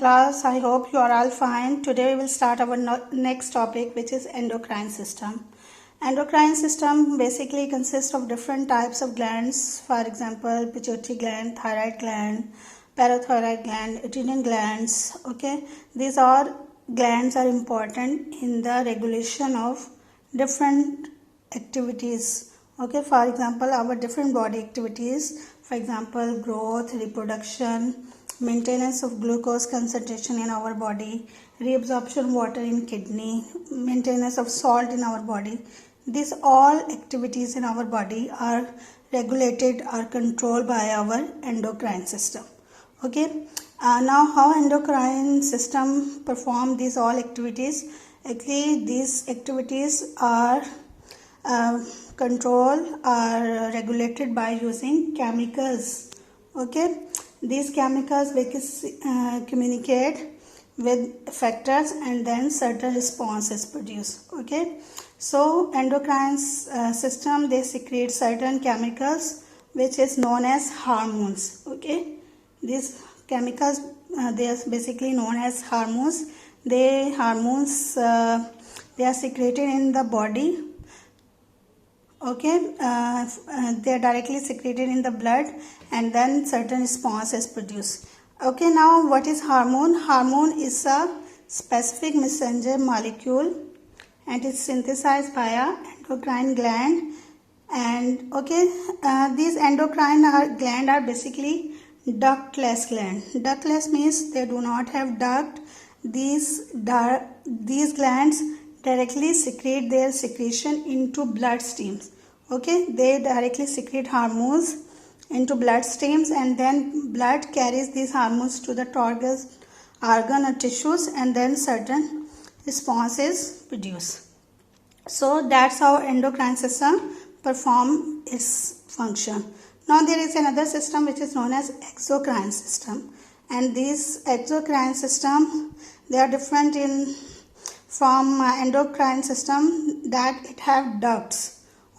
class. I hope you are all fine. Today we will start our next topic, which is endocrine system. Endocrine system basically consists of different types of glands. For example, pituitary gland, thyroid gland, parathyroid gland, adrenal glands. Okay, these glands are important in the regulation of different activities. Okay, for example, our different body activities, for example, growth, reproduction, maintenance of glucose concentration in our body, reabsorption water in kidney, maintenance of salt in our body. These all activities in our body are regulated or controlled by our endocrine system. Okay, now how endocrine system perform these all activities? Actually, these activities are controlled or regulated by using chemicals. Okay, these chemicals communicate with factors and then certain responses produce. Okay, so endocrine system, they secrete certain chemicals which is known as hormones. Okay, these chemicals they are basically known as hormones. They are secreted in the body. Okay, they are directly secreted in the blood and then certain response is produced. Okay, now what is hormone? Hormone is a specific messenger molecule and it's synthesized by a endocrine gland. And okay, these endocrine gland are basically ductless gland. Ductless means they do not have duct. These glands directly secrete their secretion into blood streams. Okay, they directly secrete hormones into blood streams and then blood carries these hormones to the target organ or tissues and then certain responses produce. So that's how endocrine system perform its function. Now there is another system which is known as exocrine system, and these exocrine system, they are different from endocrine system that it have ducts.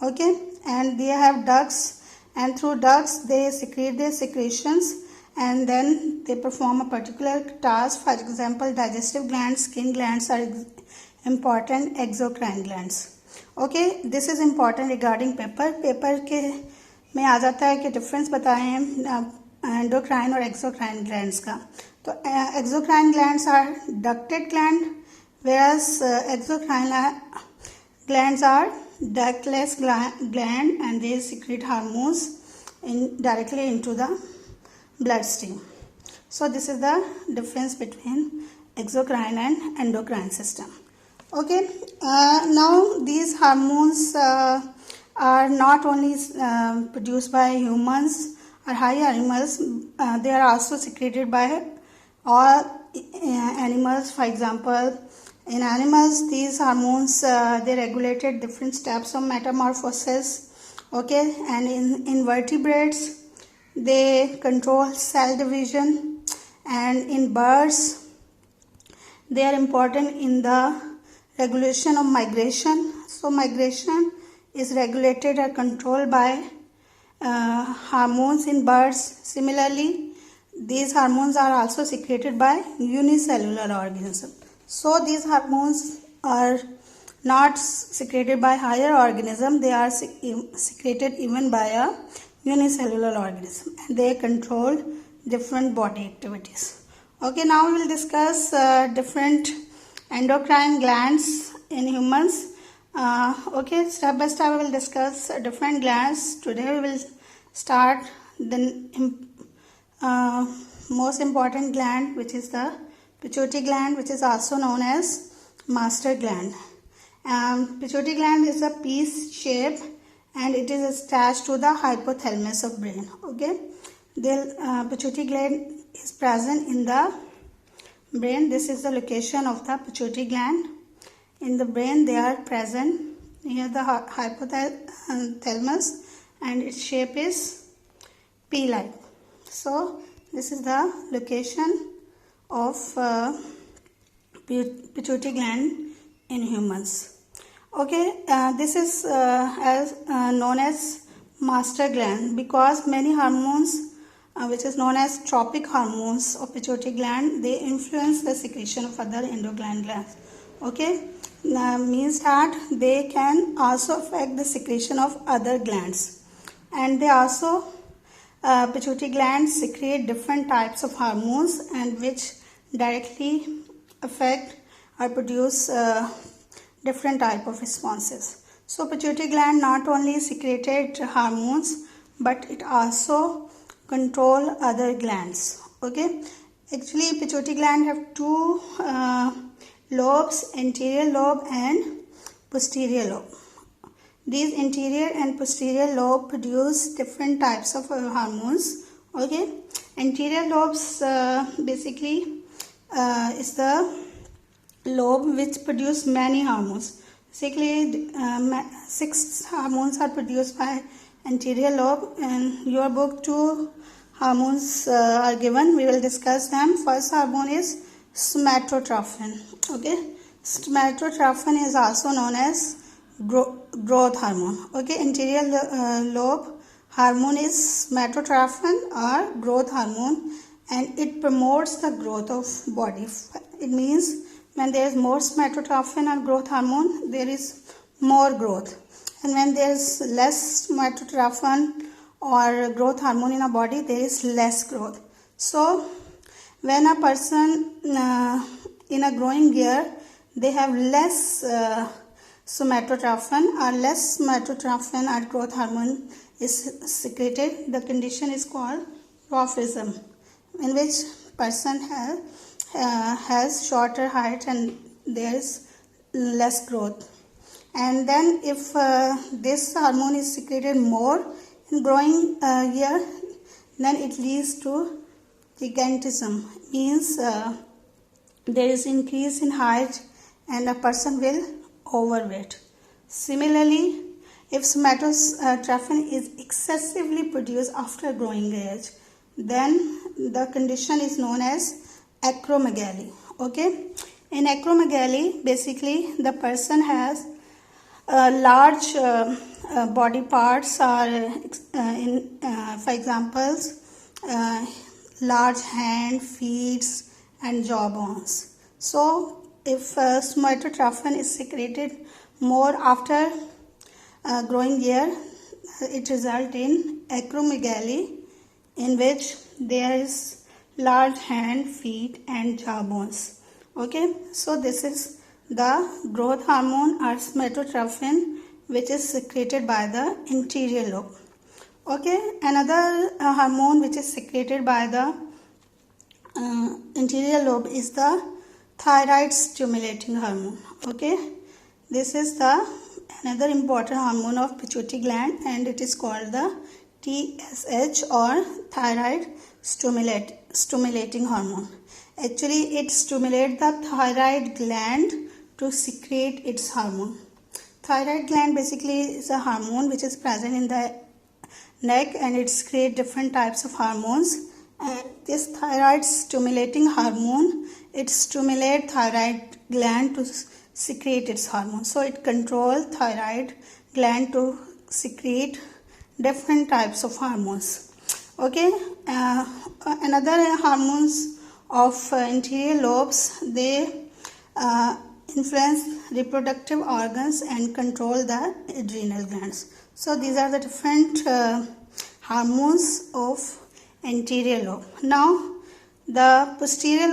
Okay, and they have ducts, and through ducts they secrete their secretions and then they perform a particular task. For example, digestive glands, skin glands are important exocrine glands. Okay, this is important regarding paper के में आ जाता है कि difference बताएं endocrine और exocrine glands का. तो exocrine glands are ducted gland, whereas exocrine glands are ductless gland and they secrete hormones directly into the bloodstream. So this is the difference between exocrine and endocrine system. Okay, now these hormones are not only produced by humans or higher animals, they are also secreted by all animals. For example, in animals, these hormones they regulated different steps of metamorphosis. Okay, and in invertebrates they control cell division, and in birds they are important in the regulation of migration. So migration is regulated or controlled by hormones in birds. Similarly, these hormones are also secreted by unicellular organisms. So these hormones are not secreted by higher organism, they are secreted even by a unicellular organism, and they control different body activities. Okay, now we will discuss different endocrine glands in humans. Okay, step by step we will discuss different glands. Today we will start the most important gland, which is the pituitary gland, which is also known as master gland. Pituitary gland is a piece shape and it is attached to the hypothalamus of brain. Okay, the pituitary gland is present in the brain. This is the location of the pituitary gland in the brain. They are present near the hypothalamus and its shape is pea-like. So this is the location of pituitary gland in humans. Okay, this is known as master gland because many hormones which is known as tropic hormones of pituitary gland. They influence the secretion of other endocrine glands. Okay, means that they can also affect the secretion of other glands, and they also pituitary glands secrete different types of hormones and which directly affect or produce different type of responses. So pituitary gland not only secreted hormones but it also control other glands. Okay, actually pituitary gland have two lobes, anterior lobe and posterior lobe. These interior and posterior lobe produce different types of hormones. Okay, anterior lobes basically is the lobe which produce many hormones. Basically 6 hormones are produced by anterior lobe. In your book 2 hormones are given. We will discuss them. First hormone is somatotropin. Okay, somatotropin is also known as growth hormone. Okay, anterior lobe hormone is somatotropin or growth hormone, and it promotes the growth of body. It means when there is more somatotropin or growth hormone, there is more growth, and when there is less somatotropin or growth hormone in a body, there is less growth. So when a person in a growing year, they have less somatotropin or less somatotropin or growth hormone is secreted, the condition is called dwarfism, in which person has shorter height and there is less growth. And then if this hormone is secreted more in growing year, then it leads to gigantism, means there is increase in height and a person will overweight. Similarly, if somatotropin is excessively produced after growing age, then the condition is known as acromegaly. Okay, in acromegaly, basically the person has large body parts are for examples large hand, feet and jawbones. So if somatotropin is secreted more after growing year, it results in acromegaly, in which there is large hand, feet and jawbones. Okay, so this is the growth hormone or somatotropin, which is secreted by the anterior lobe. Okay, another hormone which is secreted by the anterior lobe is the thyroid stimulating hormone. Okay, this is the another important hormone of pituitary gland, and it is called the TSH or thyroid stimulating hormone. Actually, it stimulates the thyroid gland to secrete its hormone. Thyroid gland basically is a hormone which is present in the neck, and it secretes different types of hormones. And this thyroid stimulating hormone, it stimulates thyroid gland to secrete its hormone. So it controls thyroid gland to secrete different types of hormones. Okay, another hormones of anterior lobes, they influence reproductive organs and control the adrenal glands. So these are the different hormones of anterior lobe. Now the posterior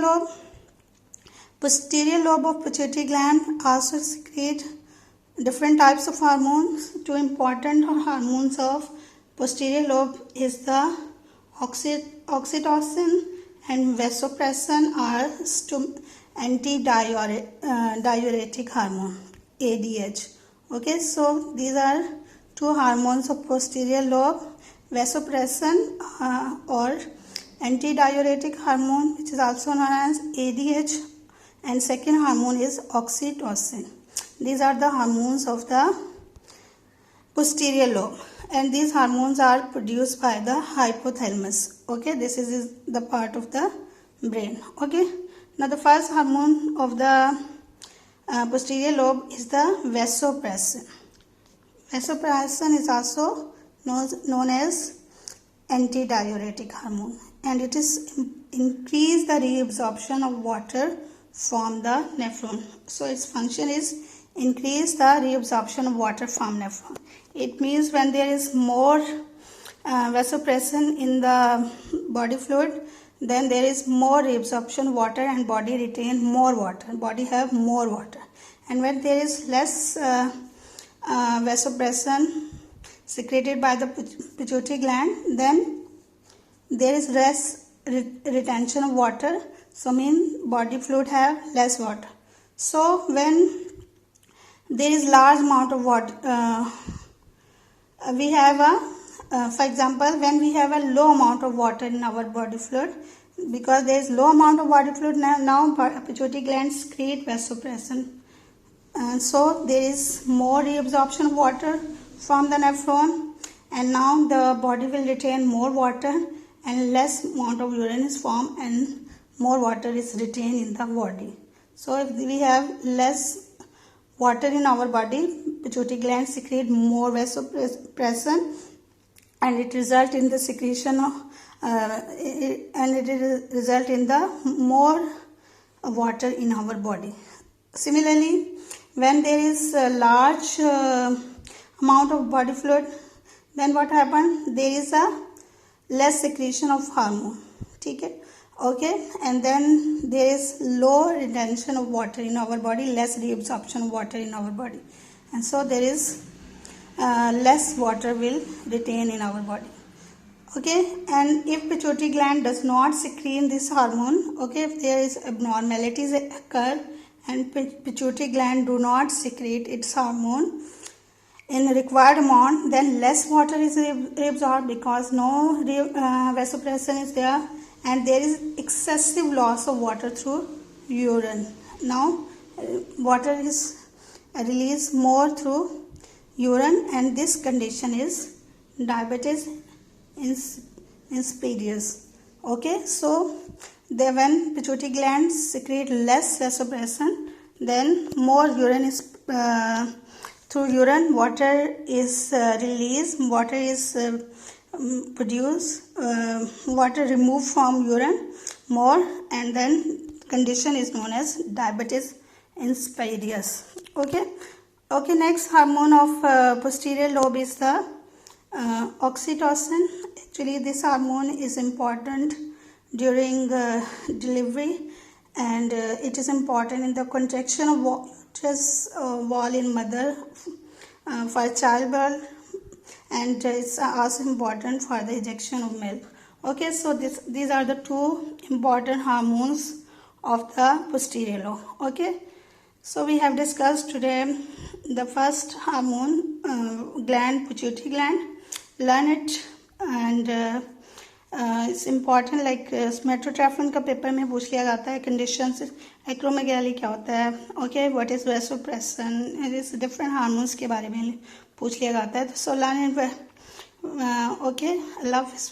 lobe of pituitary gland also secrete different types of hormones. Two important hormones of posterior lobe is the oxytocin and vasopressin are antidiuretic hormone, ADH. Okay, so these are two hormones of posterior lobe, vasopressin or antidiuretic hormone, which is also known as ADH, and second hormone is oxytocin. These are the hormones of the posterior lobe, and these hormones are produced by the hypothalamus. Okay, this is the part of the brain. Okay, now the first hormone of the posterior lobe is the vasopressin. Vasopressin is also known as antidiuretic hormone, and it is increase the reabsorption of water from the nephron. So its function is increase the reabsorption of water from nephron. It means when there is more vasopressin in the body fluid, then there is more reabsorption of water and body retain more water, body have more water. And when there is less vasopressin secreted by the pituitary gland, then there is less retention of water, so mean body fluid have less water. So when there is large amount of water, we have a for example, when we have a low amount of water in our body fluid, because there is low amount of body fluid, now pituitary gland secrete vasopressin, and so there is more reabsorption of water from the nephron, and now the body will retain more water and less amount of urine is formed and more water is retained in the body. So if we have less water in our body, pituitary gland secrete more vasopressin, and it result in the secretion of and it result in the more water in our body. Similarly, when there is a large amount of body fluid, then what happens? There is a less secretion of hormone. Okay, and then there is low retention of water in our body, less reabsorption of water in our body, and so there is less water will retain in our body. Okay, and if pituitary gland does not secrete this hormone, okay, if there is abnormalities occur and pituitary gland do not secrete its hormone in required amount, then less water is reabsorbed because no vasopressin is there, and there is excessive loss of water through urine. Now water is released more through urine, and this condition is diabetes insipidus. Okay, so when pituitary glands secrete less vasopressin, then more urine is through urine water is released, water is produced, water removed from urine more, and then condition is known as diabetes insipidus. Okay, next hormone of posterior lobe is the oxytocin. Actually, this hormone is important during delivery, and it is important in the contraction of uterus wall in mother for childbirth, and it's also important for the ejection of milk. Okay, so these are the two important hormones of the posterior lobe. Okay, so we have discussed today the first hormone gland, pituitary gland. Learn it, and it's important, like मेट्रोट्रैफलन का paper में पूछ लिया जाता है conditions, acromegaly क्या होता है, okay, what is वेसोप्रेसन, इस डिफरेंट हार्मोन्स के बारे में पूछ लिया जाता है. तो सो लर्न इट. ओके, अल्लाह हाफिज़.